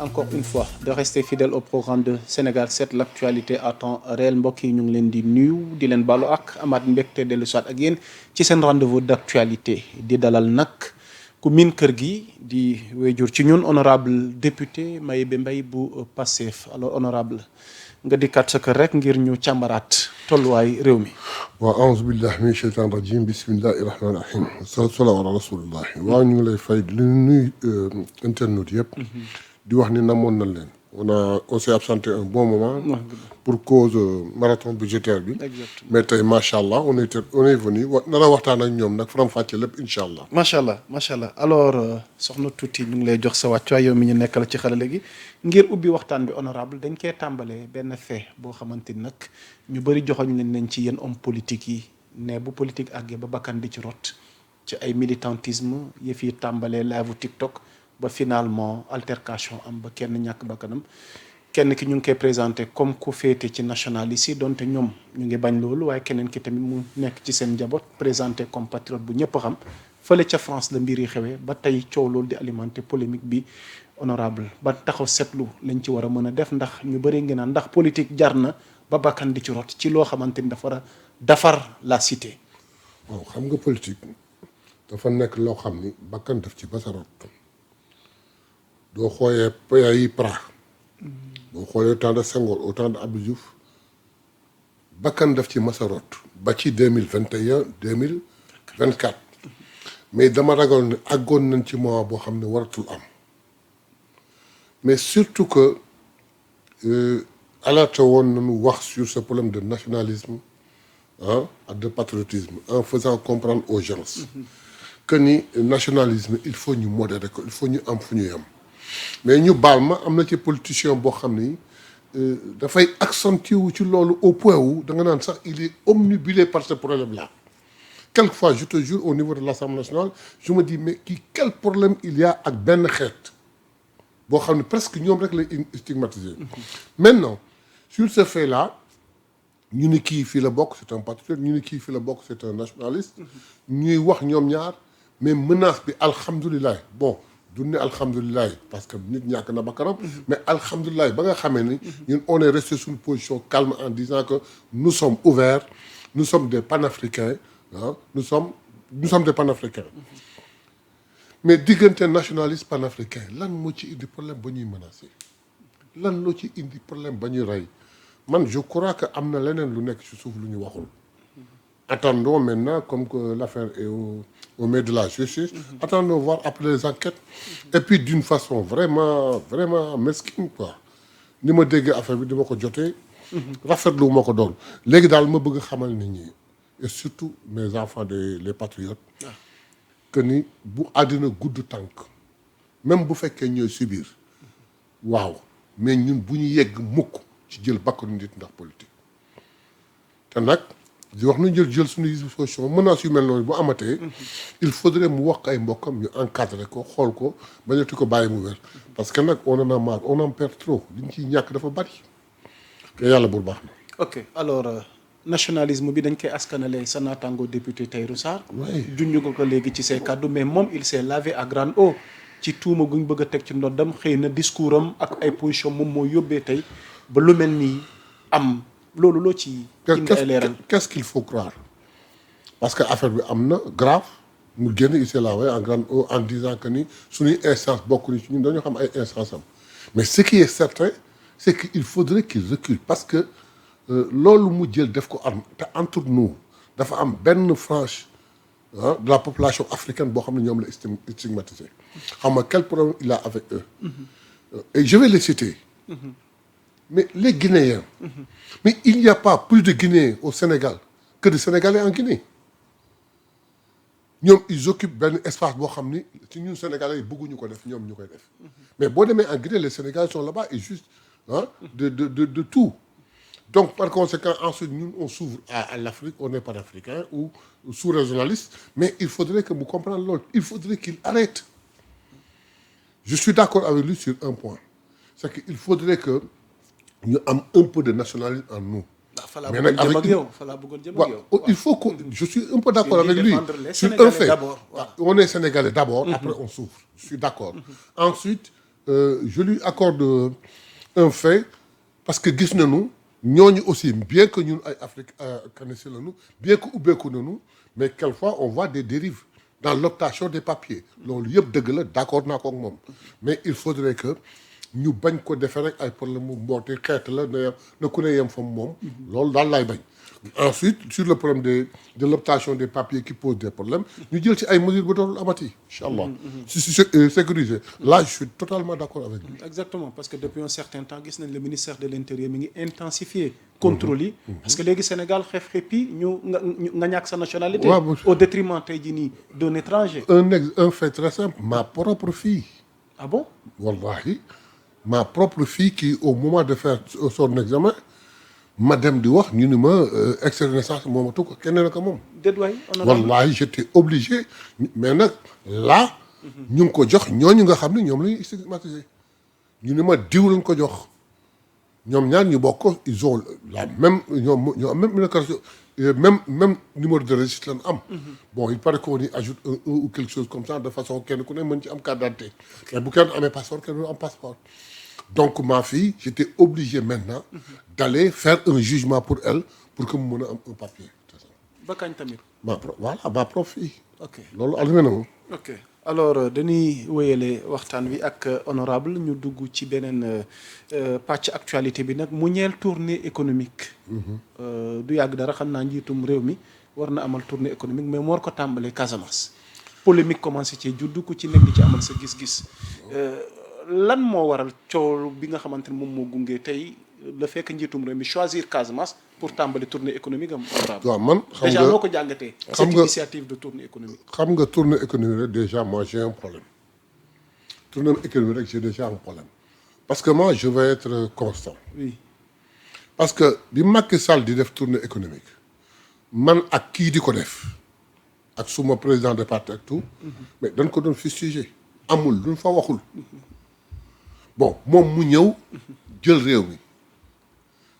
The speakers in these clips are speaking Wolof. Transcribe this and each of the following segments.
encore une fois de rester fidèle au programme de Sénégal 7 l'actualité à temps réel mbokk yi ñu ngi leen di nuyu di leen baalu ak amaat mbégte dellu soit ak yéen ci seen rendez-vous d'actualité di dalal nag ku miin kër gi di wéyjur ci ñun honorable député Mayebe Mbaye bu Pastef alors honorable nga dikkaat sa kër rek ngir ñu càmbaraat tolluwaay réew mi. waaw a'uuzu billahi mina shaytaani rajiim bismillahi rahmaani rahiim sallallahu ala rasulillah waaw ñu ngi lay fay di nuyu internet yëpp. di wax ni namoon nañ leen. on s'est absenté un bon moment. pour cause marathon budgétaire bi. exactement mais tey macha allah on est venu nara waxtaan ak ñoom nag faram fàcce lépp incha allah. macha allah alors soxna Tuuti ñu ngi lay jox sa wàccuwaay yow mi ñu nekkal ci xarala gi ngir ubbi waxtaan bi honorable dañ koy tàmbalee benn fait boo xamante ni nag ñu bëri joxoñ leen nañ ci yéen homme politique yi ne bu politique àggee ba bakkan di ci rot ci ay militantisme yëf yi tàmbalee live TikTok ba finalement altercation am ba kenn ñàkk bakkanam kenn ki ñu ngi koy présenté comme ku féete ci nationaliste yi donte ñoom ñu ngi bañ loolu waaye keneen ki tamit mu nekk ci seen njaboot présenté comme patriote bu ñëpp xam fële ca France la mbir yi xewee ba tey coow loolu di alimenter polémique bi honorable ba taxaw seetlu lañ ci war a mën a def ndax ñu bëri ngi naan ndax politique jar na ba bakkan di ci rot ci loo xamante ni dafa war a defar la cité. waaw xam nga politique dafa nekk loo xam ni bakkan daf ci basa rot doo xoolee pays pra boo xoolee au temps de Senghor au temps de Abdou Diouf bakkan daf ci masa rot ba ci 2021 2024 mais dama ragal ne àggoon nañ ci moment boo xam ne waratul am mais surtout que alerté woon nañu wax sur ce problème de nationalisme ak de patriotisme en faisant comprendre aux gens que ni nationalisme il faut ñu modérer ko il faut ñu am fu ñu yem mais ñu baal ma am na ci politicien boo xam ni dafay accentuer wu ci loolu au point où da nga naan sax il est omnibulé par ce problème là quelquefois je te jure au niveau de l'Assemblée nationale je me dis mais quel problème il y a ak benn xeet boo xam ne presque ñoom rek lay stigmatiser maintenant sur ce fait là ñu ni kii fii la bokk c'est un patriote ñu ni kii fii la bokk c'est un nationaliste ñuy wax ñoom ñaar mais menace bi alhamdulilah bon du ne alhamdulilah parce que nit ñàkk na bakkanam mais alhamdulilah ba nga xamee ni ñun on est resté sur une position calme en disant que nous sommes ouverts nous sommes des panafricains nous sommes des panafricains mais diggante nationaliste panafricain lan moo ci indi problème ba ñuy menacer lan loo ci indi problème ba ñuy rey man je crois que am na leneen lu nekk ci suuf lu ñu waxul attendons maintenant comme que l'affaire est au maître de la justice attendons voir après les enquêtes et puis d'une façon vraiment mesquine quoi ni ma déggee affaire bi dama ko jotee rafetlu ma ko doon léegi daal ma bëgg xamal nit ñi et surtout mes enfants les patriotes que ni bu àddina gudd tànk même bu fekkee ñooy subir waaw mais ñun bu ñu yegg mukk ci jël bakkanu nit ndax politique te nag di wax nu jël suñu disposition menaces yu mel noonu bu amatee il faudrait mu wax ay mbokkam ñu encadrer ko xool ko bañati ko bàyyi mu wér parce que nag on en a marre on en perd trop liñ ciy ñàkk dafa bari te yàlla bul baax na. ok alors nationalisme bi dañ koy askanale sa naataango député Tahirou Sarr. oui junj ko léegi ci say kàddu mais moom il s'est lavé à grande eau ci tuuma guñ bëgg a teg ci ndoddam xëy na discours am ak ay position moom moo yóbbee tey ba lu mel nii am. loolu loo ci indi ay leeral qu'est-ce qu'il faut croire parce que affaire bi am na grave mu génn il s'est lavé en grande eau en disant que ni suñuy instance bokk ni ci ñun dañoo xam ay instance am mais ce qui est certain c'est que il faudrait qu'il recule parce que loolu mu jël def ko arme te entre nous dafa am benn frange de la population africaine boo xam ne ñoom la stigmatisé xam nga quel problème il a avec eux et je vais les citer mais les Guinéens mais il n'y a pas plus de Guinéens au Sénégal que de Sénégalais en Guinée ñoom ils occupent benn espace boo xam ni ci ñun Sénégalais yi bëgguñu ko def ñoom ñu koy def mais boo demee en Guinée les Sénégalais sont là-bas et juste de tout donc par conséquent ensuite ñun on s'ouvre à l'Afrique on est panafricain ou sous-régionaliste mais il faudrait que mu comprendre loolu il faudrait qu'il arrête je suis d'accord avec lui sur un point c'est que il faudrait que ñu am un peu de nationalisme en nous. mais nag avec il faut que je suis un peu d'accord avec lui sur un fait on est sénégalais d'abord après on souffre je suis d'accord ensuite je lui accorde un fait parce que gis nañu ñooñu aussi bien que ñun ay africanisés lañu bien que ubbeeku nañu mais quelquefois on voit des dérives dans l'obtention des papiers loolu yëpp dëgg la d'accord naa ko ak moom mais il faudrait que ñu bañ ko defee rek ay problème mu mboote xeet la na ku ne yem fa moom loolu daal laay bañ. Ensuite, sur le problème de l'obtention des papiers qui posent des problèmes, nous disons qu'il y a une mesure de amati, Inch'Allah. Si c'est sécurisé. Là, je suis totalement d'accord avec lui. Exactement, parce que depuis un certain temps, le ministère de l'Intérieur a intensifié le contrôle. Parce que le Sénégal a sa nationalité au détriment d'un étranger. Un fait très simple, ma propre fille. Ah bon? Wallahi, ma propre fille qui, au moment de faire son examen, madame di wax ñu ni ma extrait de naissance moomatu ko kenn na ko moom. wallahi j'étais obligé mais nag là ñu ngi ko jox ñooñu nga xam ne ñoom la ñuy stigmatiser ñu ni ma diw lañ ko jox ñoom ñaar ñu bokk ils ont la même ñoom ñoo am même numéro de registre lañ am. Bon il paraît qu'on y ajoute un ou quelque chose comme ça de façon kenn ku ne mën ci am carte d'identité mais bu kenn amee passeport kenn du am passeport. Donc ma fille, j'étais obligé maintenant d'aller faire un jugement pour elle pour que mu mën a am un papier. ba kañ tamit. Voilà ma propre fille. Ok loolu alumé na moom. ok alors dañuy wéyale waxtaan wi ak honorable ñu dugg ci beneen pàcc actualité bi nag mu ñeel tournée économique. du yàgg dara xam naa njiitum réew mi war na amal tournée économique mais mu war ko tàmbalee Casamance. polémique commencé ci juddu ku ci nekk di ci amal sa gis-gis. lan moo waral coow bi nga xamante ne moom moo gunge tey le fait que njiitum réew mi choisir Casamance pour tàmbali tournée économique am honorable. waaw man xam nga déjà noo ko jàngatee. cette initiative de tournée économique. xam nga tournée économique rek déjà moi j'ai un problème tournée économique rek j'ai déjà un problème parce que moi je vais être constant. oui parce que bi Macky Sall di def tournée économique man ak kii di ko def ak suma président de parti ak tout mais dañ ko doon fustiger amul luñ fa waxul. Bon moom mu ñëw jël réew mi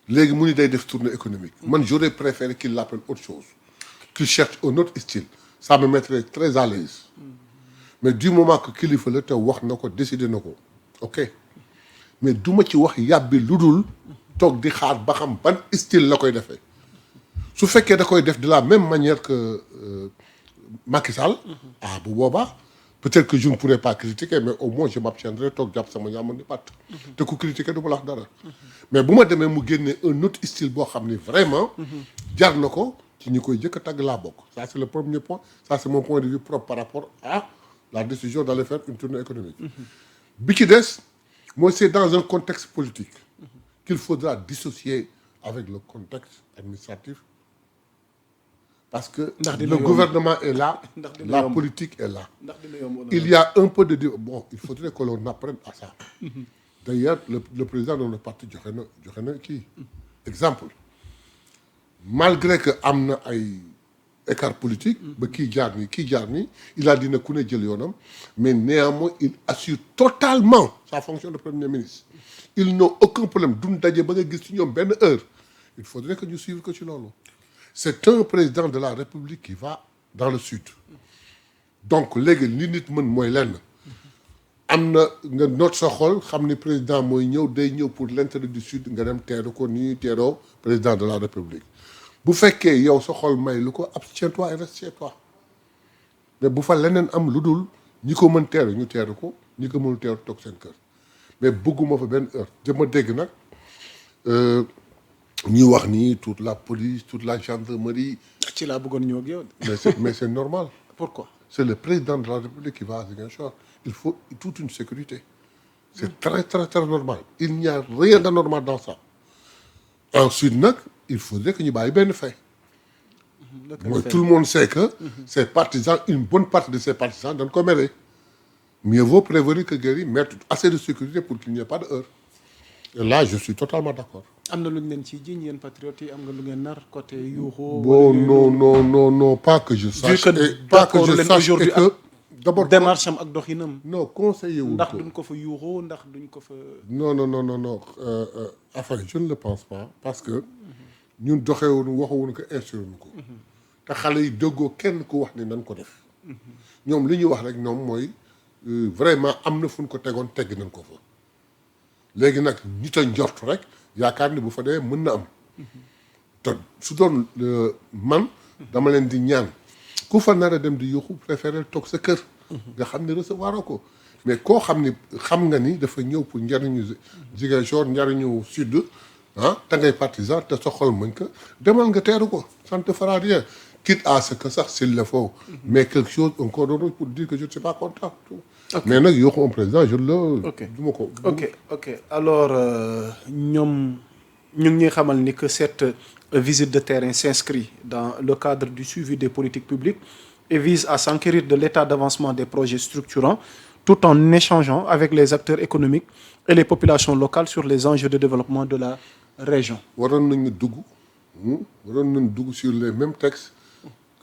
léegi mu ni day def tournée économique man j'aurais préféré qu'il l'appelle autre chose qu'il cherche un autre style ça me mettrait très à l'aise mais du moment que kilifa la te wax na ko décidé na ko ok mais du ma ci wax yàbbi lu dul toog di xaar ba xam ban style la koy defee su fekkee da koy def de la même manière que Macky Sall ah bu boobaa peut-être que je ne pourrais pas critiquer mais au moins je m'abstiendrai toog jàpp sama ñaamam ni pat te ku critiquer du ma la wax dara mais bu ma demee mu génnee un autre style boo xam ni vraiment jar na ko ci ñi koy jëkk a tagg laa bokk ça c'est le premier point ça c'est mon point de vue propre par rapport à la décision d'aller faire une tournée économique bi ci des mooy c'est dans un contexte politique qu'il faudra dissocier avec le contexte administratif parce que le gouvernement est là, la politique est là. Il y a un peu de... Bon, il faudrait que l'on apprenne à ça. D'ailleurs, le président de notre parti, Diokhane qui exemple, malgré que am na ay écart politique, ba kii jaar nii, il a dit ne ku ne jël yoonam, mais néanmoins, il assure totalement sa fonction de premier ministre. Ils n'ont aucun problème. Duñ daje ba nga gis ci ñoom benn heure. Il faudrait que ñu suive ko ci loolu. C'est un président de la République qui va dans le sud donc léegi li nit mën mooy lenn am na nga noot sa xol xam ni président mooy ñëw day ñëw pour l'intérêt du sud nga dem teeru ko ni teeroo président de la République bu fekkee yow sa xol may lu ko abstiens-toi et reste chez toi mais bu fa leneen am lu dul ñi ko mën teeru ñu teeru ko ñi ko mënul teeru toog seen kër mais bëgguma fa benn heure dama dégg nag ñuy wax ni toute la police toute la gendarmerie. ci laa bëggoon ñëw ak yow. mais c'est normal. Pourquoi? C'est le président de la République qui va à Ziguinchor. Il faut toute une sécurité. C'est très très très normal. Il n'y a rien d'anormal dans ça. Ensuite nag il faudrait que ñu bàyyi benn fait. mooy tout le monde sait que. ces partisans une bonne partie de ces partisans dañ ko mere. mieux vaut prévenir que guérir mettre assez de sécurité pour qu'il n'y ait pas de heurts. Et là je suis totalement d'accord. am na lu ñu leen ciy jiiñ yéen patriotes yi am nga lu ngeen nar côté yuuxoo. bon non pas que je sache. pas que je sache et que d'abord démarche am ak doxinam. non conseiller wu ko ndax duñ ko fa yuuxoo ndax duñ ko fa. non enfin je ne le pense pas parce que ñun doxewuñu waxuñu ko instruire ko. te xale yi déggoo kenn ku wax ni nañ ko def. ñoom li ñuy wax rek ñoom mooy vraiment am na fu ñu ko tegoon tegg nañ ko fa léegi nag nit a njort rek yaakaar ni bu fa demee mën na am te su doon man dama leen di ñaan ku fa nar a dem di yuuxu préféré toog sa kër nga xam ne recevoir ko mais koo xam ni xam nga ni dafa ñëw pour njariñu Ziguinchor njariñu sud te ngay partisan te sa xol mën ko demal nga teeru ko ça ne te fera rien quitte à ce que sax s'il le faut mais quelque chose encore d'autre pour dire que je ne suis pas content mais nag yuuxu un président je le du ma ko ok alors ñoom ñu ngi ñuy xamal ni que cette visite de terrain s'inscrit dans le cadre du suivi des politiques publiques et vise à s'enquérir de l'état d'avancement des projets structurants tout en échangeant avec les acteurs économiques et les populations locales sur les enjeux de développement de la région. waroon nañu dugg sur les mêmes textes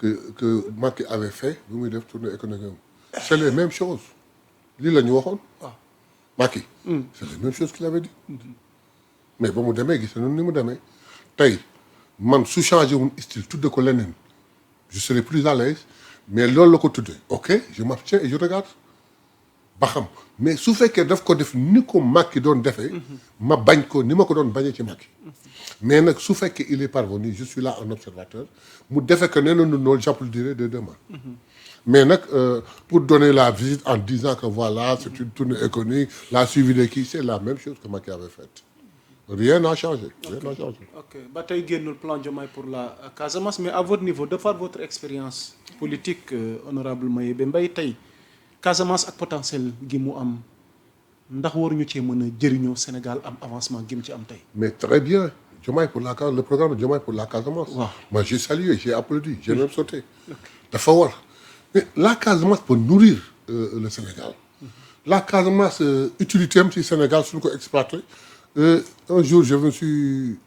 que Macky avait fait bu muy def tournée économique c'est les mêmes choses lii la ñu waxoon waaw Macky c'est les mêmes choses qu'il avait dit mais ba mu demee gis nañu ni mu demee tey man su changé wuñ style tudde ko leneen je serai plus à l'aise mais loolu la ko tuddee ok je m'abstiens et je regarde ba xam mais su fekkee daf ko def ni ko Macky doon defee ma bañ ko ni ma ko doon bañee ci Macky mais nag su fekkee il est parvenu je suis là un observateur mu defee que nee na noonu j'applaudirai des deux mains mais nag pour donner la visite en disant que voilà c'est une tournée économique la suivi de kii c'est la même chose que Macky avait faite rien n'a changé ok ba tey génnul plan Diomaye pour la Casamance mais à votre niveau de par votre expérience politique honorable Mayébé Mbaye tey Casamance ak potentiel gi mu am ndax waruñu cee mën a jëriñoo Sénégal am avancement gi mu ci am tey. mais très bien Diomaye pour la le programme Diomaye pour la Casamance. waaw moi j'ai salué j'ai applaudi j'ai même sauté. dafa war mais la Casamance peut nourrir le Sénégal. la Casamance utilité am ci Sénégal suñu ko exploité un jour je me suis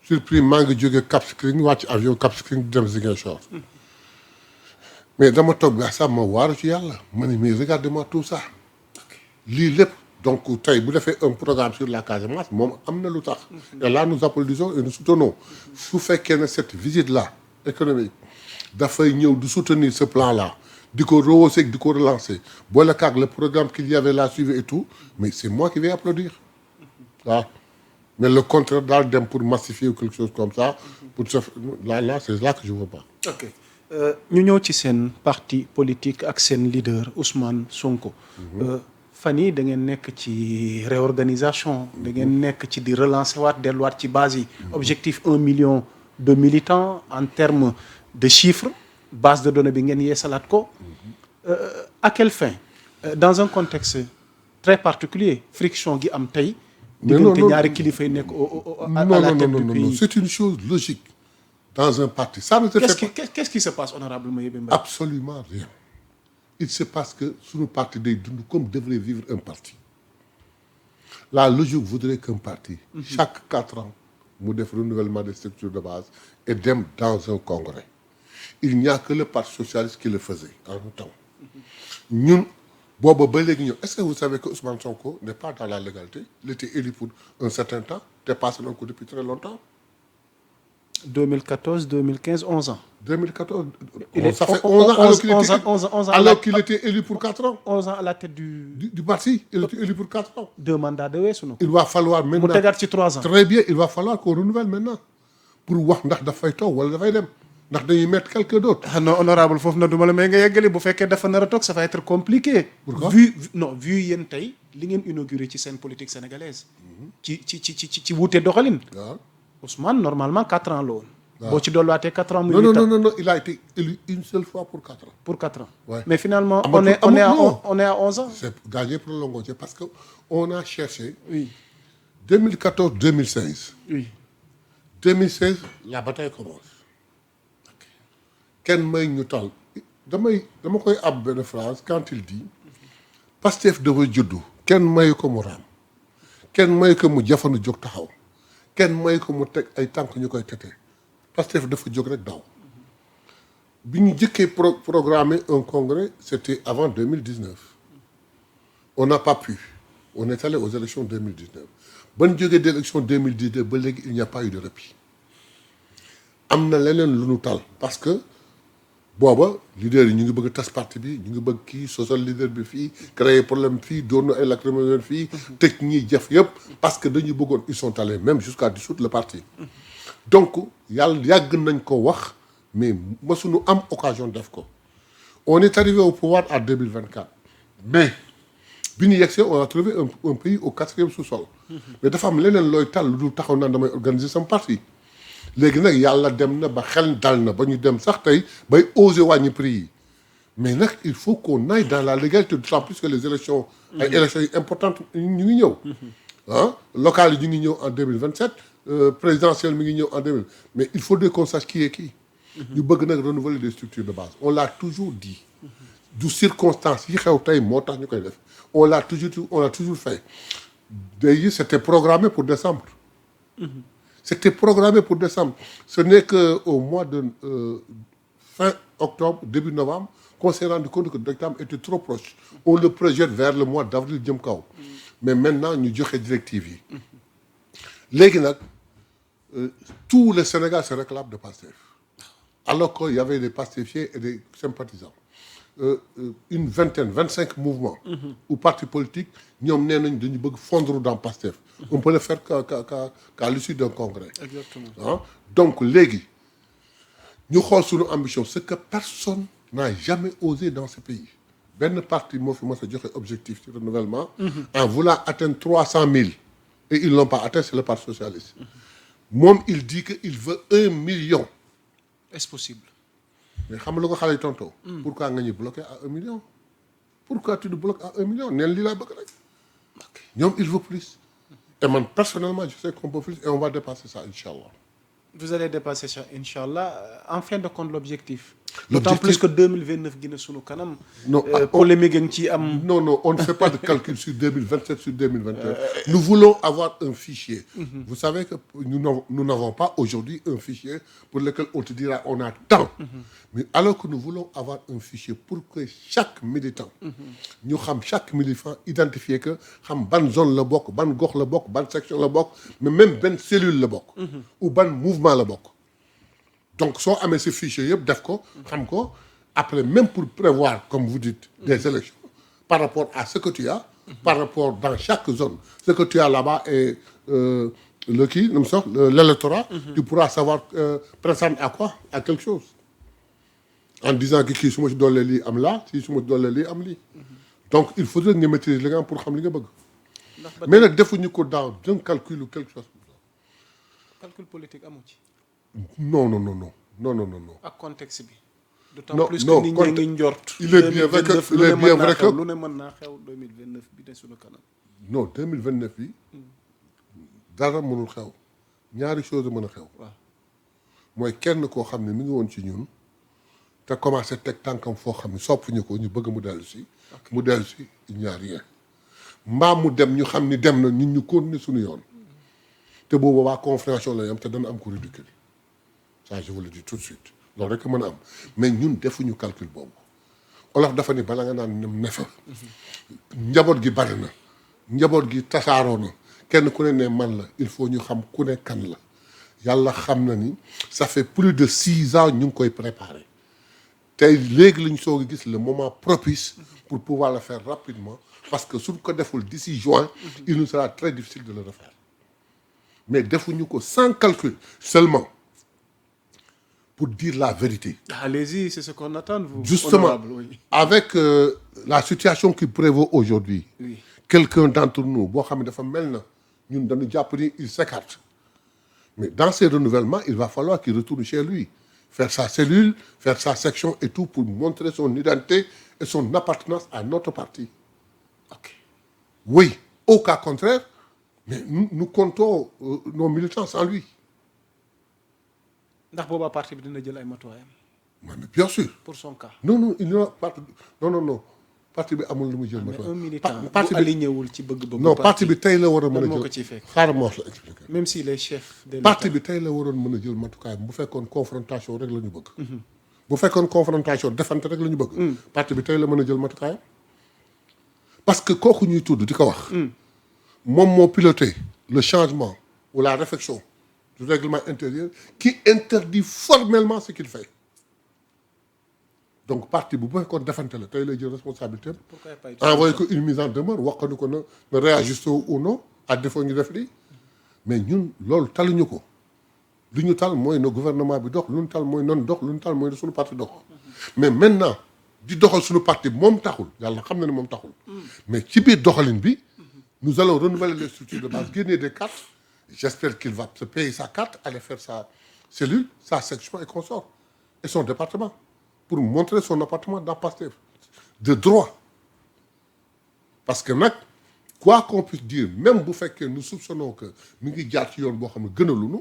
surpris maa ngi jógee Cap Skirring wàcc avion Cap Skirring dem Ziguinchor. mais dama toog bi sax ma waaru ci yàlla ma ne mais regardez-moi tout ça lii lépp donc tey bu defee un programme sur la Casamance moom am na lu tax et là nous applaudissons et nous soutenons su fekkee ne cette visite là économique dafay ñëw di soutenir ce plan là di ko rehausser di ko relancer boole kaag le programme qu'il y avait là suivi et tout mais c'est moi qui vais applaudir waaw mais le contraire daal dem pour massifier ou quelque chose comme ça pour se là c'est là que je veux pas. ok ñu ñëw ci seen parti politique ak seen leader Ousmane Sonko. fan yii da ngeen nekk ci réorganisation. da ngeen nekk ci di relancer waat delluwaat ci base yi. objectif 1 million de militants en termes de chiffres base de données bi ngeen yeesalaat ko. à quelle fin dans un contexte très particulier friction gi am tey. diggante ñaari kilifa yi nekk à la tête du pays. non c'est une chose logique. dans un parti ça ne se fait pas. Qu'est-ce qui se passe honorable Mayébé Mbaye? Absolument rien. Il se passe que suñu parti day dund comme devrait vivre un parti. La logique voudrait qu'un parti chaque 4 ans mu def renouvellement des structures de base et dem dans un congrès. Il n'y a que le parti socialiste qui le faisait en même temps. ñun booba ba léegi ñëw est-ce que vous savez que Ousmane Sonko n'est pas dans la légalité il était élu pour un certain temps dépassé nañ ko depuis très longtemps. 2014 2015 11 ans. 2014. Il est ça fait 11 ans alors qu'il était élu pour 4 ans. 11 ans à la tête du parti. Il était élu pour 4 ans. 2 mandats de weesu na. Il va falloir maintenant mu tegaat ci 3 ans. très bien il va falloir qu'on renouvelle maintenant pour wax ndax dafay toog wala dafay dem ndax dañuy mettre quelqu'un d'autre. ah non honorable foofu na du ma la may nga yeggali bu fekkee dafa nar a toog ça va être compliqué. Pourquoi? vu yéen tey li ngeen inauguré ci seen politique sénégalaise. ci wuute doxalin. waaw. Ousmane normalement 4 ans la woon. waaw boo ci dolliwaatee 4 ans. muy non il a été élu une seule fois pour 4 ans. pour 4 ans. Ouais. mais finalement on est à 11 ans. c'est gagné prolongé parce que on a cherché. oui 2014 2016. oui 2016 la bataille commence. kenn may ñu tal dama koy ab benn phrase quand il dit Pastef dafa juddu kenn may ko mu raam kenn may ko mu jafandu jóg taxaw kenn may ko mu teg ay tànk ñu koy tete Pastef dafa jóg rek daw bi ñu jëkkee programmer un congrès c'était avant 2019 on n'a pas pu on est allé aux élections 2019 ba ñu jógee d'élection 2019 ba léegi il n'y a pas eu de répit am na leneen lu ñu tal parce que booba leader yi ñu ngi bëgg a tas parti bi ñu ngi bëgg kii sosal leader bi fii créer problème fii doon na ay lacrymogène fii tëj ñiy jëf yëpp parce que dañu bëggoon ils sont allés même jusqu'à dissoudre le parti donc yàlla yàgg nañ ko wax mais mësuñu am occasion def ko on est arrivé au pouvoir en 2024 mais bi ñu yegsee on a trouvé un pays au 4e sous-sol mais dafa am leneen looy tal lu dul taxaw naan damay organiser sama parti léegi nag yàlla dem na ba xel dal na ba ñu dem sax tey bay oser wàññi prix yi mais nag il faut qu'on aille dans la légalité d'autant plus que les élections ay élections yi importantes ñu ngi ñëw ah locales yi ñu ngi ñëw en 2027 présidentielle mi ngi ñëw en 2000 mais il faudrait qu'on sache qui est qui ñu bëgg nag renouveler des structures de base on l'a toujours dit du circonstances yi xew tey moo tax ñu koy def on l'a toujours fait léegi c'était programmé pour décembre c'était programmé pour décembre ce n'est que au mois de fin octobre début novembre qu'on s'est rendu compte que décembre était trop proche on le projette vers le mois d'avril jëm kaw mais maintenant ñu joxe directives yi léegi nag tout le Sénégal se réclame de Pastef alors qu'il y avait des pastefiens et des sympathisants une vingtaine 25 mouvements ou partis politiques ñoom nee nañ dañu bëgg fondre dans Pastef on peut le faire qu'à l'issue d'un congrès exactement ah donc léegi ñu xool suñu ambition ce que personne n'a jamais osé dans ce pays benn parti moo fi mos a joxe objectif ci renouvellement en voulant atteindre 300 000 et ils l'ont pas atteint c'est le parti socialiste moom il dit que il veut 1 million est-ce possible mais xam nga lu ko xale yi tontoo pourquoi nga ñu bloqué à 1 million pourquoi tu nous bloques à 1 million neen lii laa bëgg rek ñoom il veut plus et man personnellement je sais qu'on peut plus et on va dépasser ça inchallah vous allez dépasser ça inchallah en fin de compte l'objectif d'autant plus que 2029 gi na sunu kanam non polémique ngi ci am non on ne fait pas de calcul sur 2027 sur 2021 nous voulons avoir un fichier vous savez que nous n'avons pas aujourd'hui un fichier pour lequel on te dira on a tant mais alors que nous voulons avoir un fichier pour que chaque militant ñu xam chaque militant identifier que xam ban zone la bokk ban gox la bokk ban section la bokk mais même ban cellule la bokk ou ban mouvement la bokk donc soo amee ce fichier yëpp def ko xam ko après même pour prévoir comme vous dites des élections par rapport à ce que tu as par rapport dans chaque zone ce que tu as là-bas et le kii nu mu sox l'électorat tu pourras savoir prétendre à quoi à quelque chose en disant que kii su ma si doolee lii am laa si su ma si doolee lii am lii donc il faudrait nga maîtriser li nga am pour xam li nga bëgg mais nag defuñu ko dans un calcul ou quelque chose calcul politique amu ci non ak contexte bi d'autant non plus non que nit ñi ngi njort il est bien vrai que lu ne mën naa xew 2029 bi ne suñu kanam non 2029 bi dara mënul xew ñaari chose mën a xew waaw mooy kenn koo xam ne mi ngi woon ci ñun te commencé teg tànkam foo xam ne soppuñu ko ñu bëgg mu dellu si mu dellu si il n'y a rien mbaa mu dem ñu xam ni dem na ñun ñu continuer suñu yoon te boobu waa compréhension la ñu am te dana am ko ridicule ça je vous le dis tout de suite loolu rek mën a am mais ñun defuñu calcul boobu olof dafa ni bala nga naan nem ne fa njaboot gi bari na njaboot gi tasaaroo na kenn ku ne man la il faut ñu xam ku ne kan la yàlla xam na ni ça fait plus de 6 ans ñu ngi koy préparer tey léegi lañ soog a gis le moment propice pour pouvoir le faire rapidement parce que suñ ko deful d'ici juin il nous sera très difficile de le refaire mais defuñu ko sans calcul seulement pour dire la vérité. Allez-y, c'est ce qu'on attend de vous. Justement, oui. avec la situation qui prévaut aujourd'hui, Oui. quelqu'un d'entre nous, boo xam ne dafa mel na ñun dañu jàpp ni il s'écarte mais dans ces renouvellements il va falloir qu'il retourne chez lui faire sa cellule, faire sa section et tout pour montrer son identité et son appartenance à notre parti. Ok. Oui, au cas contraire, mais nous comptons nos militants sans lui. ndax boobaa parti bi dina jël ay matuwaayam. mais bien sûr. pour son cas. non il n'y a pas non parti bi amul lu mu jël matuwaay. mais un militant parti bu aligné wul ci bëgg-bëgg. non parti bi tey la war a mën a lan moo ko jël ciy fekk. xaaral ma wax la expliquer. même si les chefs de parti bi tey la waroon mën a jël matukaay bu fekkoon confrontation rek la ñu bëgg. bu fekkoon confrontation defante rek la ñu bëgg. parti bi tey la mën a jël matukaay. parce que kooku ñuy tudd di ko wax. moom moo piloté le changement ou la réflexion du règlement intérieur qui interdit formellement ce qu'il fait. donc parti bu fekkoon defante la tey lay jël responsabilité pourquoi pas envoyé ko une mise en demeure wax ko ni ko na réajuster ou non à défaut ñu def lii mais ñun loolu taluñu ko lu ñu tal mooy na gouvernement bi dox lu ñu tal mooy non dox lu ñu tal mooy na suñu parti dox mais maintenant di doxal suñu parti moom taxul yàlla xam na ne moom taxul mais ci biir doxalin bi nous allons renouveler les structures de base génner des cartes j'espère qu'il va se payer sa carte aller faire sa cellule sa section et consort et son département pour montrer son appartement dans Pastef de droit parce que nag quoi qu'on puisse dire même bu fekkee nous soupçonnons que mi ngi jaar ci yoon boo xam ne gënaluñu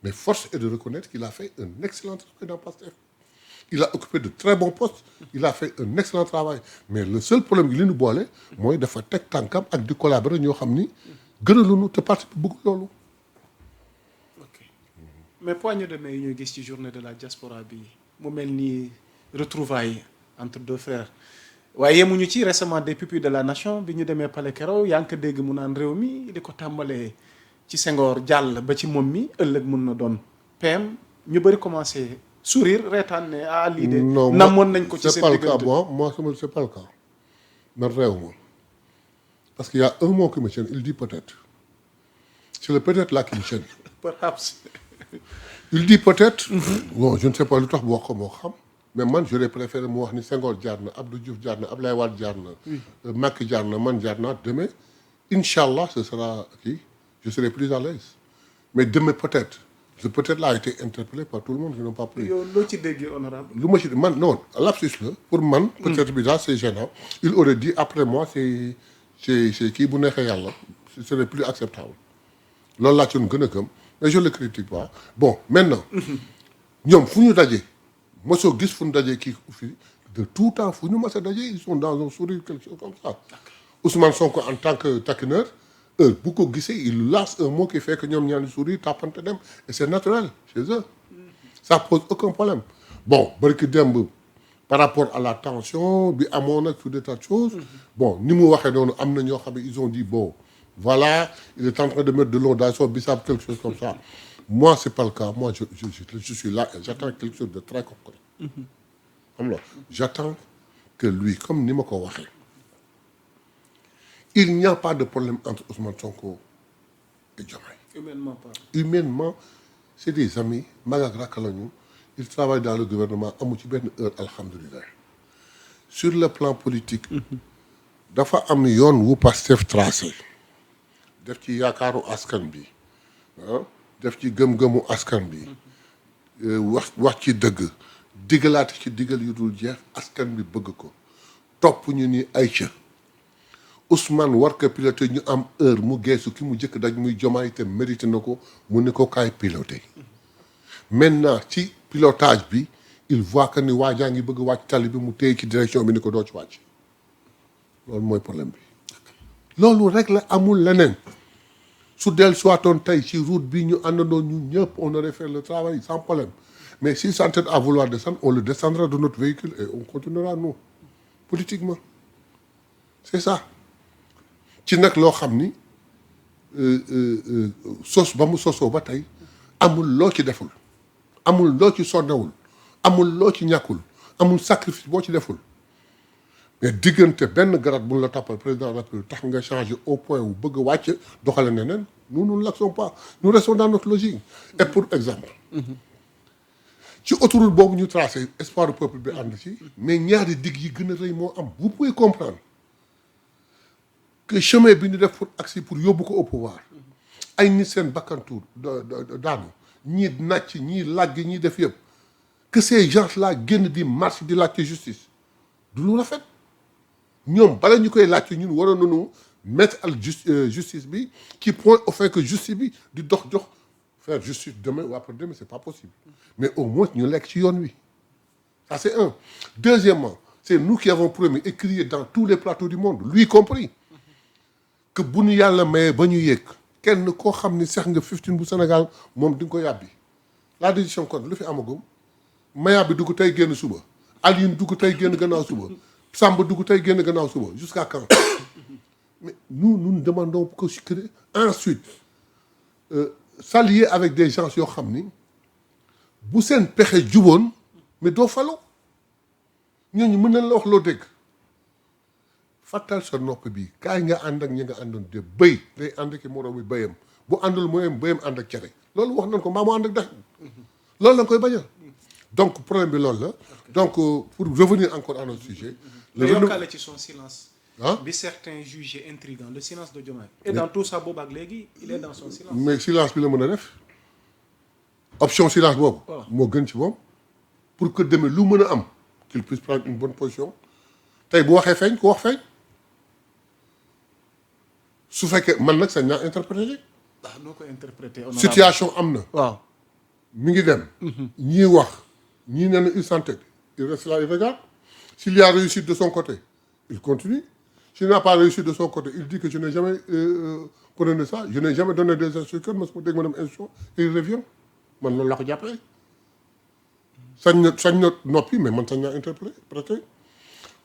mais force est de reconnaître qu'il a fait un excellent travail dans Pastef il a occupé de très bons postes il a fait un excellent travail mais le seul problème li ñu boole mooy dafa teg tànkam ak di collaborer ñoo xam ni gënaluñu te parti bi bëgg loolu. ok mais poignée de main yi ñuy gis ci journée de la diaspora bi mu mel ni retrouvailles entre deux frères waaye yemuñu ci récemment des pupilles de la nation bi ñu demee Palais Kero yaa ngi ko dégg mu naan réew mi di ko tàmbalee ci Senghor jàll ba ci moom mi ëllëg mun na doon PM ñu bëri commencé sourire reetaan ne ah lii de. non namoon nañ ko ci seen diggante c'est pas le cas moi c'est pas le cas man réew ma parce qu'il y a un mot qui me gêne il dit peut-être c'est le peut-être là qui me gêne. perhaps. il dit peut-être. bon je ne sais pas lu tax bu wax ko moo xam. mais man j'aurais préféré mu wax ni Senghor jaar na Abdou Diouf jaar na Abdoulaye Wade jaar na. Macky jaar na man jaar naa demain incha allah ce sera kii je serai plus à l'aise mais demain peut-être ce peut-être là a été interpellé par tout le monde qui n'ont pas pris. yow loo ci déggee honorable. lu ma ci man non lapsus la pour man. peut-être bi daal c'est gênant. il aurait dit après moi c'est kii bu neexee yàlla ce serait plus acceptable loolu laa ci gën a gëm mais je le critique pas bon maintenant. ñoom fu ñu dajee. mosoo gis fu ñu dajee kii fii de tout temps fu ñu mos a dajee ils sont dans un sourire quelque chose comme ça Ousmane Sonko en tant que taquineur bu ko gisee il lance un mot qui fait que ñoom ñaari sourire tàppante dem et c'est naturel chez eux ça pose aucun problème bon barki démb par rapport à la tension bi amoon ak tout des tas de choses bon ni mu waxee noonu am na ñoo xam ne ils ont dit bon voilà il est en train de mettre de l'eau dans son bissap quelque chose comme ça moi c'est pas le cas moi je suis là et j'attends quelque chose de très concret xam nga j'attends que lui comme ni ma ko waxee il n'y a pas de problème entre Ousmane Sonko et Diomaye humainement pas. humainement c'est des amis mag ak rakk lañu ils travaillent dans le gouvernement amu ci benn heure alhamdulilah sur le plan politique dafa am yoon wu Pastef tracé def ci yaakaaru askan bi ah def ci gëm-gëmu askan bi wax ci dëgg digalaate ci digal yu dul jeex askan bi bëgg ko topp ñu ni ay ca Ousmane war ko piloté ñu am heure mu geesu ki mu jëkk daj muy Diomaye te mérité na ko mu ni ko kaay piloté maintenant ci pilotage bi il voit que ni waajaa ngi bëgg wàcc tali bi mu téye ci direction bi ni ko doo ci wàcc loolu mooy problème bi loolu rek la amul leneen su del soitoon tey ci route bi ñu àndandoo ñu ñëpp on aurait fait le travail sans problème mais s'il s'entête à vouloir descendre on le descendra de notre véhicule et on continuera nous politiquement c'est ça ci nag loo xam ni sos ba mu sosoo ba tey amul loo ci deful amul loo ci sonnewul amul loo ci ñàkkul amul sacrifice boo ci deful mais diggante benn garab bu ñu la toppal président de la République tax nga changer au point où bëgg a wàcc doxale neneen nous ne l'acceptons pas nous restons dans notre logique et pour exemple ci autoroute boobu ñu tracé espoir du peuple bi ànd ci mais ñaari digg yi gën a rëy moo am vous pouvez comprendre que chemin bi ñu def pour accès pour yóbbu ko au pouvoir ay nit seen bakkantuur daanu ñii nàcc ñii làgg ñii def yëpp que ces gens là génn di marche di laajte justice du lu rafet ñoom bala ñu koy laajte ñun waroon nañu mettre al justice bi qui point au fait que justice bi di dox jox faire justice demain ou après-demain c'est pas possible mais au moins ñu lekk ci yoon wi ça c'est un deuxièmement c'est nous qui avons promis et crié dans tous les plateaux du monde lui compris que bu ñu yàlla mayee ba ñu yëg kenn koo xam ni seex nga 15 bu Sénégal moom di nga ko yàbbi la décision kon lu fi amagum Maya bi dugg tey génn suba Alioune dugg tey génn gannaaw suba Samba dugg tey génn gannaaw suba jusqu'à quand mais nous ne demandons que ensuite s'allier avec des gens yoo xam ni bu seen pexe juboon mais doo falu ñooñu mën nañ la wax loo dégg fàttal sa nopp bi kaay nga ànd ak ñi nga àndoon de bëy day ànd ki moroom mi bëyam bu àndul mooyam bëyam ànd ak cere loolu wax nañ ko mbaa mu ànd ak dax loolu la nga koy bañal donc problème bi loolu la donc pour revenir encore à notre sujet mais yokkaale ci son silence ah bi certains jugé intrigant le silence de Diomaye et dans tout ça boobu ak léegi il est dans son silence mais silence bi la mën a def option silence boobu Voilà. moo gën ci moom pour que demee lu mën a am qu'il puisse prendre une bonne position tey bu waxee feeñ ku wax feeñ su fekkee man nag sañ naa interpréter noo ko interprété honorable situation am na waaw mi ngi dem ñii wax ñii nee na il s'entête il reste là il regarde s'il y a réussite de son côté il continue s'il n'a pas réussi de son côté il dit que je n'ai jamais prôné ça je n'ai jamais donné des instructions mas ma dégg ma dem instruction et il revient man loolu la ko jàppee sañ na noppi mais man sañ naa interpréter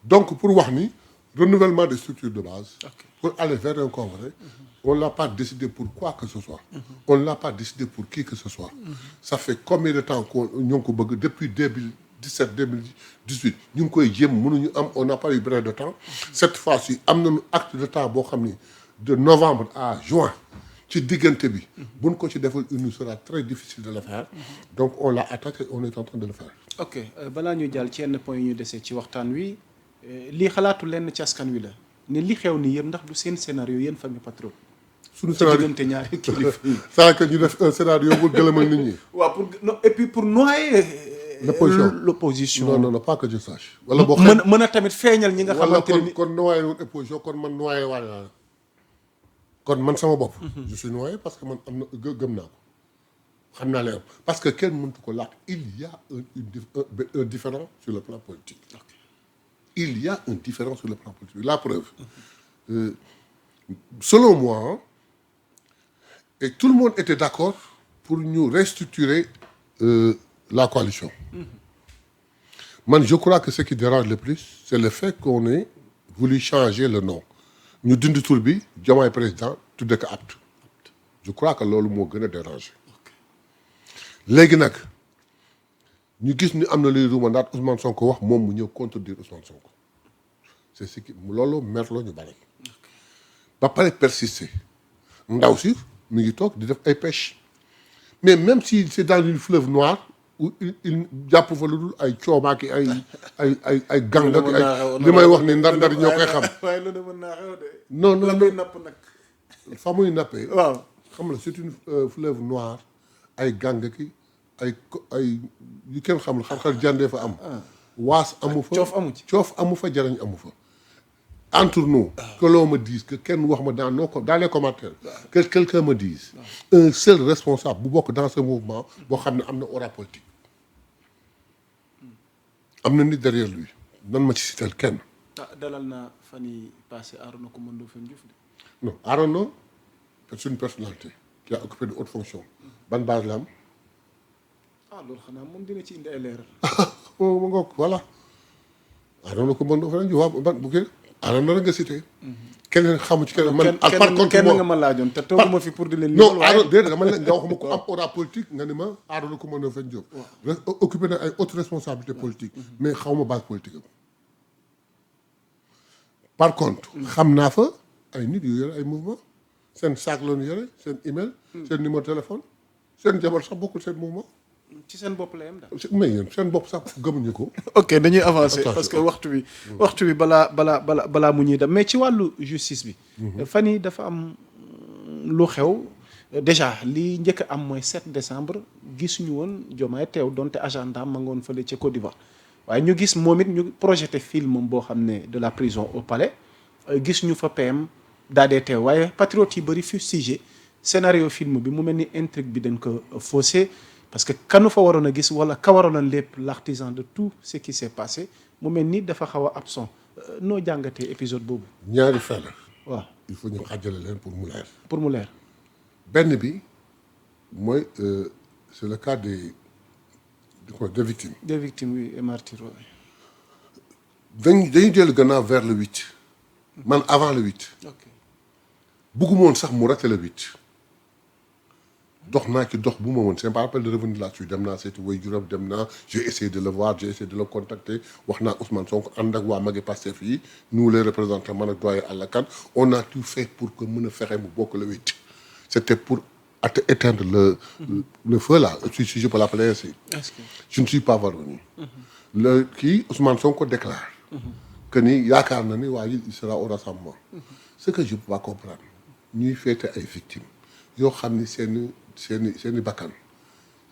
donc pour wax ni renouvellement des structures de base pour aller vers un congrès on l'a pas décidé pour quoi que ce soit on l'a pas décidé pour qui que ce soit ça fait combien de temps qu'on ñoo ngi ko bëgg depuis 2017 2018 ñu ngi koy jéem mënuñu am on n'a pas eu brin de temps cette fois-ci am nañu acte de temps boo xam ni de novembre à juin ci diggante bi buñ ko ci defal il nous sera très difficile de le faire donc on l'a attaqué on est en train de le faire ok balaa ñu jàll ci yenn point yi ñu desee ci waxtaan wi lii xalaatu lenn ci askan wi la ne li xew ni yëpp ndax du seen scénario yéen famille Patriote suñu ci scénario diggante ñaari kilifa yi c'est que ñu def un scénario bu gëlëmal nit ñi waaw pour non et puis pour noyer l'opposition non pas que je sache wala boo mën a tamit feeñal ñi nga wala xamante ne ni kon noyé woon opposition kon man noyé waale naa kon man sama bopp je suis noyé parce que man am na gëm naa ko xam naa leen parce que kenn mëntu ko laaj il y a un différent sur le plan politique il y a un différent sur le plan politique la preuve selon moi et tout le monde était d'accord pour ñu restructurer la coalition man je crois que ce qui dérange le plus c'est le fait qu'on ait voulu changer le nom ñu dindi tur bi Diomaye président tudde ko apte je crois que loolu moo gën a déranger léegi nag ñu gis ni am na luy ruumandaat Ousmane Sonko wax moom mu ñëw contredire Ousmane Sonko c'est ce qui loolu merloo ñu bari ba pare persister ndaw si mi ngi toog di def ay pêche mais même si c'est dans une fleuve noire où il jàpp fa lu dul ay coomaaki ay gang ak ay li may wax ni ndar ñoo koy xam waaye lu ne mën naa xew de non la muy napp nag fa muy nappee waaw xam la c'est une fleuve noire ay gang ki ay yu kenn xamul xam-xam jàndee fa am waas amu fa coof amu fa jarañ amu fa entre nous que l'on me dise que kenn wax ma dans les commentaires que quelqu'un me dise un seul responsable bu bokk dans ce mouvement boo xam ne am na aura politique am na nit derrière lui nan ma ci sital kenn dalal na fan yi passé Arona Coumba Ndoffène Diouf de non Arona c'est une personnalité qui a occupé de hautes fonctions ban base la am loolu xanaa moom dina ci indi ay leeral ma ngoog voilà Arona Coumba Ndoffène Diouf waaw ban bu kii Arona rek nga cité keneen xamu ci keneen man par contre kenn nga ma laajoon te tooguma fi pour di leen non Arona déedéet dama ne nga wax ma ko am aura politique nga ni ma Arona Coumba Ndoffène Diouf occupé na ay hautes responsabilités politiques mais xaw ma base politique am par contre xam naa fa ay nit yu yore ay mouvement seen sac la ñu yore seen email seen numéro téléphone seen jabar sax bokkul seen mouvement ci seen bopp la yem daal mais yéen seen bopp sax gëmuñu ko ok dañuy avancer parce que waxtu bi balaa mu ñuy dem mais ci wàllu justice bi fan yi dafa am lu xew déjà li njëkk a am mooy 7 décembre gisuñu woon Diomaye teew donte agenda ma ngoon fële ca Côte d'Ivoire waaye ñu gis moom it ñu projeté film boo xam ne de la prison au palais gis ñu fa PM daa dee teew waaye patriotes yi bëri fustigé scénario film bi mu mel ni intrigue bi dañ ko faussé parce que kanu fa waroon a gis wala ka waroon a lépp l'artisan de tout ce qui s'est passé mu mel ni dafa xaw a absent noo jàngatee épisode boobu ñaari fait la waaw il faut ñu xàjjale leen pour mu leer benn bi mooy c'est le cas des victimes oui et martyrs dañuy dellu gannaaw vers le 8 man avant le 8 ok bëgguma woon sax mu raté le 8 dox naa ci dox bu ma woon c'est pas la peine de revenir là-dessus dem naa seeti waajuram dem naa j'ai essayé de le voir j'ai essayé de le contacter wax naa Ousmane Sonko ànd ak waa magi Pastef yi nous les représentants man ak doyen Alla Kane on a tout fait pour que mën a fexe mu bokk le 8 c'était pour éteindre le feu là si je peux l'appeler ainsi. est-ce que je ne suis pas parvenu. le kii Ousmane Sonko déclare que ni yaakaar na ni waa ji il sera au rassemblement. ce que je peux pas comprendre ñuy féete ay victimes yoo xam ni seeni bakkan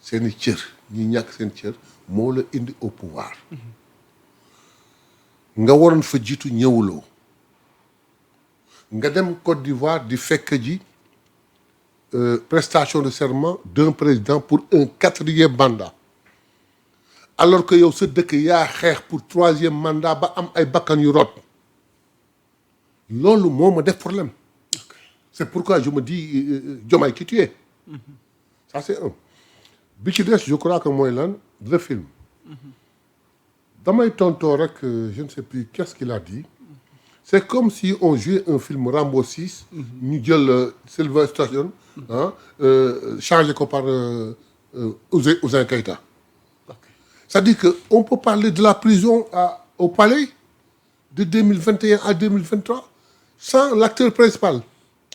seeni cër ñi ñàkk seen cër moo la indi au pouvoir nga waroon fa jiitu ñëwuloo nga dem Côte d'Ivoire di fekk ji prestation de serment d'un président pour un 4e mandat alors que yow sa dëkk yaa xeex pour 3e mandat ba am ay bakkan yu rot loolu moo ma def problème. C'est pourquoi je me dis Diomaye qui tu es. Ça c'est un. bi ci des je crois que mooy lan le film. damay tontoo rek je ne sais plus qu'est-ce qu'il a dit. C'est comme si on jouait un film Rambo 6. ñu jël Sylvester Stallone changé ko par Ouzin Keïta. C'est-à-dire que on peut parler de la prison au palais de 2021 à 2023 sans l'acteur principal.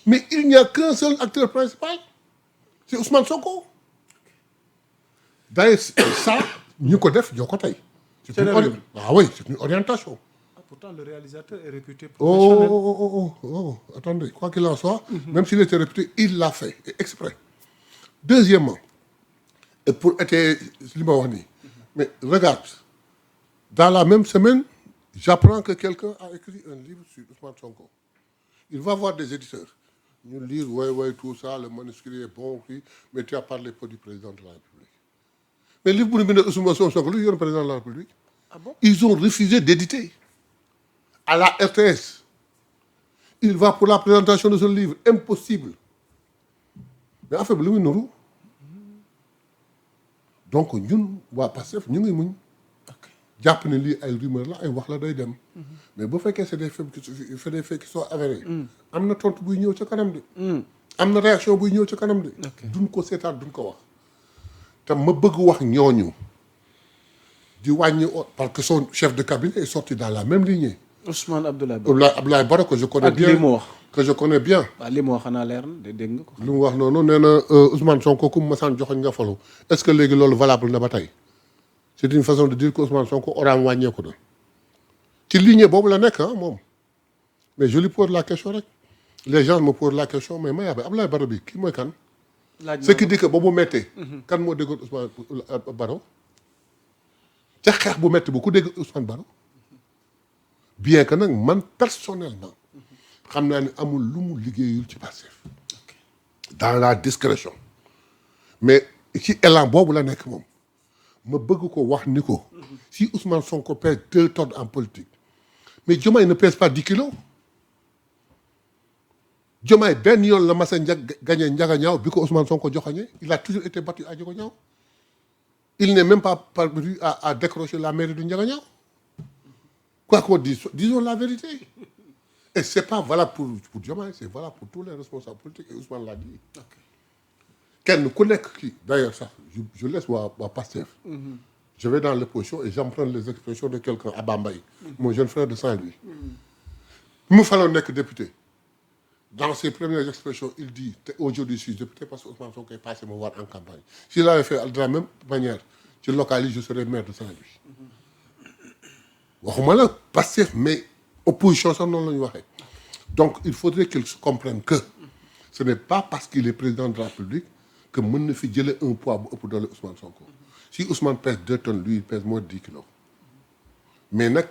Mais il n'y a qu'un seul acteur principal, c'est Ousmane Sonko. D'ailleurs, ça, ñu ko def ñoo ko tey. C'est une orientation. Ah, pourtant, le réalisateur est réputé professionnel. Attendez, quoi qu'il en soit, même s'il était réputé, il l'a fait, exprès. Deuxièmement, et pour être li ma wax nii, mais regarde, dans la même semaine, j'apprends que quelqu'un a écrit un livre sur Ousmane Sonko. Il va voir des éditeurs. Ñu lire tout ça, le manuscrit est bon, mais tu as parlé pas du président de la République. Mais le livre bu ñu bind Ousmane Sonko lu yor président de la République. Ah bon? Ils ont refusé d'éditer. À la RTS. Il va pour la présentation de ce livre. Impossible. Mais affaire bi lu muy nuru. Donc ñun waa Pastef ñu ngi muñ. jàpp ne lii ay rumeur la ay wax la day dem. mais bu fekkee c'est des faits qui sont avérés. am na tontu buy ñëw ca kanam de. am na réaction buy ñëw ca kanam de. duñ ko seetaan duñ ko wax. te ma bëgg wax ñooñu di wàññi parce que son chef de cabinet est sorti dans la même lignée. Ousmane Abdoulaye Baro que je connais bien. ak li mu wax que je connais bien. waaw li mu wax xanaa leer na dégg nga ko. lu mu wax noonu nee na Ousmane Sonko ku mu masaan joxoñ nga falu est-ce que léegi loolu valable na ba tey. C'est une façon de dire que Ousmane Sonko oraam wàññeeku na ci lignée boobu la nekk moom mais je lui pose la question rek les gens me posent la question mais Mayabé Abdoulaye Baro bi kii mooy kan. ce qui dit que boobu méttee. kan moo déggoon Ousmane Baro. ca xeex bu métti bu ku dégg Ousmane Baro. bien que nag man personnellement xam naa ne amul lu mu liggéeyul ci Pastef. dans la discrétion. mais ci élan boobu la nekk moom. ma bëgg ko wax ni ko si Ousmane Sonko pèse 2 tonnes en politique mais Diomaye ne pèse pas 10 kilos. Diomaye benn yoon la mas a gagné Ndiaganiao bi ko Ousmane Sonko joxañee il a toujours été battu à Ndiaganiao. il n'est même pas parvenu à décrocher la mairie de Ndiaganiao. quoi qu'on dise disons la vérité. et c'est pas valable pour Diomaye c'est valable pour tous les responsables politiques et Ousmane l'a dit. kenn ku nekk kii d'ailleurs sax je laisse waa Pastef. je vais dans l'opposition et j'emprunte les expressions de quelqu'un Abba Mbaye. mon jeune frère de Saint-Louis. mu faloon nekk député. dans ses premières expressions il dit aujourd'hui je suis député parce que Ousmane Sonko est passé me voir en campagne. s'il avait fait de la même manière ci local yi je serais maire de Saint-Louis. waxuma la Pastef mais opposition sax noonu la ñu waxee. donc il faudrait qu'il se comprenne que ce n'est pas parce qu'il est président de la République que mën na fi jëlee un poids bu ëpp doole Ousmane Sonko. si Ousmane pèse 2 tonnes lui il pèse moins de 10 kilos. mais nag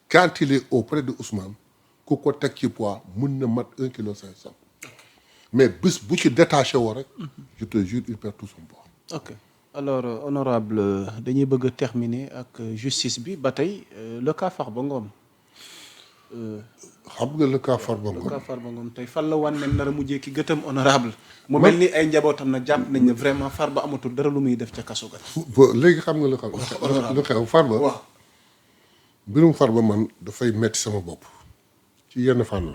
quand il est auprès de Ousmane ku ko teg ci poids mën na mat 1 kilo 500. mais bés bu ci détaché woo rek. je te jure il perd tout son poids. ok alors honorable dañuy bëgg a terminer ak justice bi ba tey le cas Farba Ngom. xam nga le cas Farba Ngom. le cas Farba Ngom tey fan la wan ne nar a mujjee ki gëtam honorable mu mel ni ay njabootam nag jàpp nañ ne vraiment Farba amatul dara lu muy def ca kaso ga. léegi xam nga lu xew Farba. waaw mbirum Farba man dafay metti sama bopp ci yenn fànn.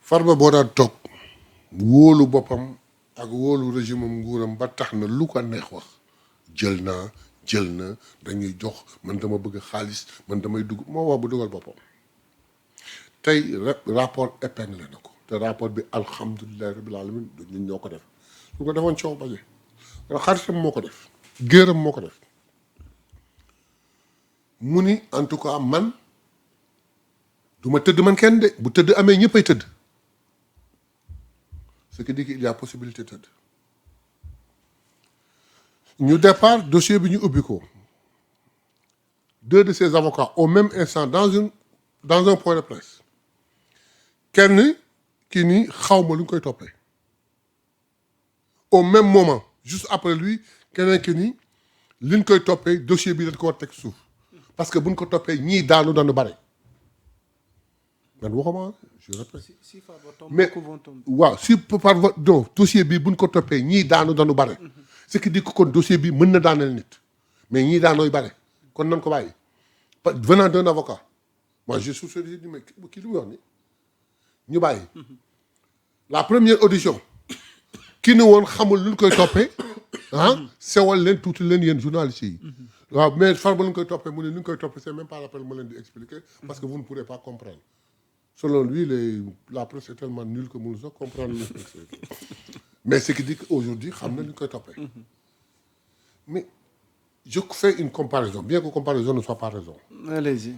Farba boo daan toog wóolu boppam ak wóolu régime am nguuram ba tax na lu ko neex wax jël na dañuy jox man dama bëgg xaalis man damay dugg moo wax bu dugal boppam tey rapport épinglé na ko te rapport bi alhamdulilah rabbil alamin du ñun ñoo ko def su ko defoon coow baje xaritam moo ko def géeram moo ko def mu ni en tout cas man du ma tëdd man kenn de bu tëdd amee ñëppay tëdd ce qui dit qu'il y a possibilité tëdd ñu départ dossier bi ñu ubbi ko 2 de ses avocats au même instant dans un point de presse kenn kii ni xaw ma lu ñu koy toppee au même moment juste après lui keneen ki ni li ñu koy toppee dossier bi dañ ko war teg suuf parce que buñ ko toppee ñii daanu dañu bare man waxuma je répète mais waaw si par donc dossier bi buñ ko toppee ñii daanu dañu bare ce qui dit que kon dossier bi mën na daaneel nit mais ñii daanooy bare kon nañ ko bàyyi venant d'un avocat moi je suis sûr ni mais kii lu muy wax ni ñu bàyyi la première audition ki ni woon xamul lu ñu koy toppee sewal leen tuuti leen yéen journalistes yi waaw mais Farba lu ñu koy toppee mu ne lu ñu koy toppee c'est même pas la peine ma leen di expliquer parce que vous ne pourrez pas comprendre selon lui la presse est tellement nulle que mënu sax comprendre mais ce qui dit qu'aujourd'hui xam na lu ñu koy toppee mais je fais une comparaison bien que comparaison ne soit pas raison. Allez-y.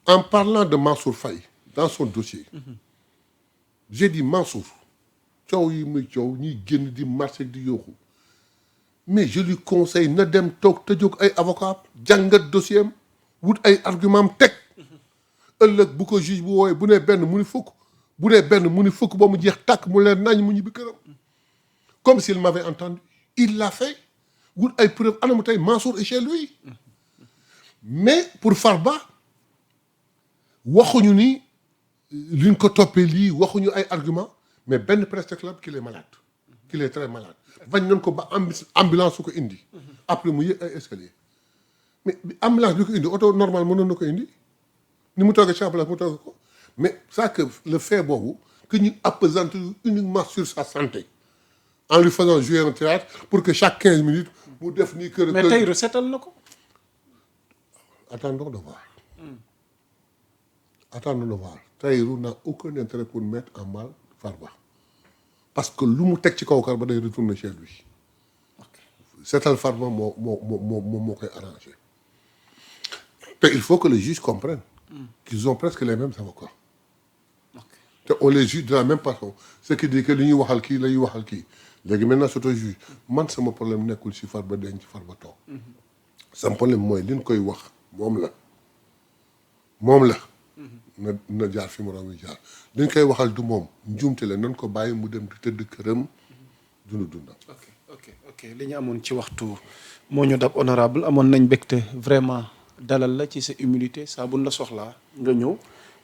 En parlant de Mansour Faye dans son dossier j'ai dit Mansour coow yi muy coow ñuy génn di marché di yooxu mais je lui conseille na dem toog te jóg ay avocat jàngat dossier am wut ay argument am teg ëllëg bu ko juge bu wooyee bu nee benn mu ni fukk bu nee benn mu ni fukk ba mu jeex tàkk mu leen nañ mu ñibbi këram comme s'il m'avait entendu il l'a fait wut ay preuve anamu tey Mansour est chez lui mais pour Farba waxuñu ni liñ ko toppee lii waxuñu ay argument mais benn presse club qu'il est malade qu'il est très malade bañ nañ ko ba ambulance su ko indi après mu yëg ay escalier mais ambulance bi ko indi oto normal mënoon na ko indi ni mu toogee ci ambulance mu toogee ko mais ça que le fait boobu que ñu appesantir uniquement sur sa santé en lui faisant jouer un théâtre pour que chaque 15 minutes mu def nii kër mais tey seetal na ko attendons de voir attendons de voir Tahirou n'a aucun intérêt pour mettre en mal Farba parce que lu mu teg ci kaw Farba day retourner chez lui seetal Farba moo koy arrangé te il faut que les juges comprennent qu'ils ont presque les mêmes avocats te on les juge de la même façon ce qui dit que li ñuy waxal kii la ñuy waxal kii léegi maintenant surtout juge man sama problème nekkul si Farba denc Farba toog sama problème mooy li ñu koy wax moom la na jaar fi mu doon jaar dañ koy waxal du moom njuumte la nan ko bàyyi mu dem di tëdd këram dundam. ok li ñu amoon ci waxtu moo ñu dab honorable amoon nañ mbégte vraiment dalal la ci sa humilité saa buñ la soxlaa nga ñëw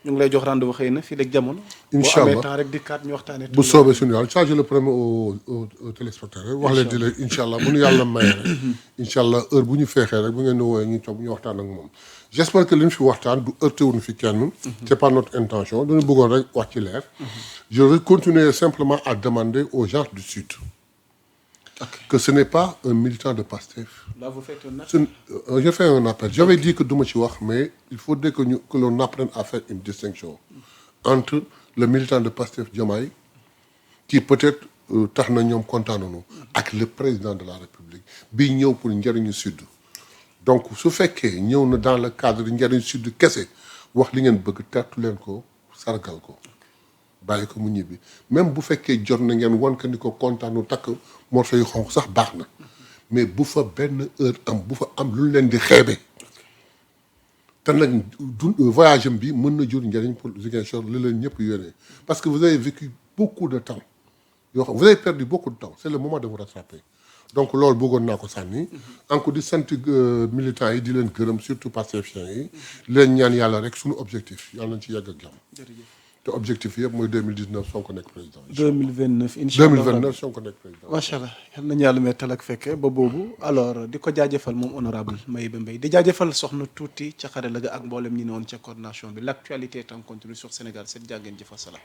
ñu ngi lay jox rendez-vous xëy na fii léegi jamono. incha allah boo amee temps rek di kaat ñu waxtaanee. bu soobee suñu yàlla ça je le promets aux téléspectateurs wax leen di leen incha allah bu ñu yàlla maye rek. incha allah heure bu ñu feexee rek bu ngeen di woowee ñu toog ñu waxtaan ak moom. j'espère que li ñu fi waxtaan du heurté wuñu fi kenn. c'est pas notre intention dañu bëggoon rek wax ci leer. je vais continuer simplement à demander aux gens du Sud. que ce n'est pas un militant de Pastef. Là, vous faites un appel. Je fais un appel. J'avais dit que du ma ci wax mais il faudrait que l'on apprenne à faire une distinction entre le militant de Pastef Diomaye qui peut-être tax na ñoom kontaanunu ak le président de la République bi ñëw pour njëriñu Sud. donc su fekkee ñëw na dans le cadre de njëriñu Sud kese wax li ngeen bëgg tertu leen ko sargal ko bàyyi ko mu ñibbi même bu fekkee jot na ngeen wan que ni ko kontaanu takk morceau yu xonq sax baax na mais bu fa benn heure am bu fa am lu leen di xeebe te nag voyage am bi mën na jur njëriñ pour Ziguinchor li leen ñëpp yónnee parce que vous avez vécu beaucoup de temps yoo xam vous avez perdu beaucoup de temps c'est le moment de vous rattraper donc loolu bëggoon naa ko sànni encore di sant militants yi di leen gërëm surtout pacifiens yi leen ñaan yàlla rek suñu objectif yàlla nañ ci yàgg ak jàmm te objectif yëpp mooy 2019 Sonko nekk président. 2029 incha allah 2029 Sonko nekk président. macha allah yal nañu yàlla mettal ak fekke ba boobu alors di ko jaajëfal moom honorable Mayba Mbaye di jaajëfal soxna tuuti ca xarala ga ak mboolem ñi ne woon ca coordination bi l'actualité est en continu sur Sénégal 7 jàngeen jëfa salaam.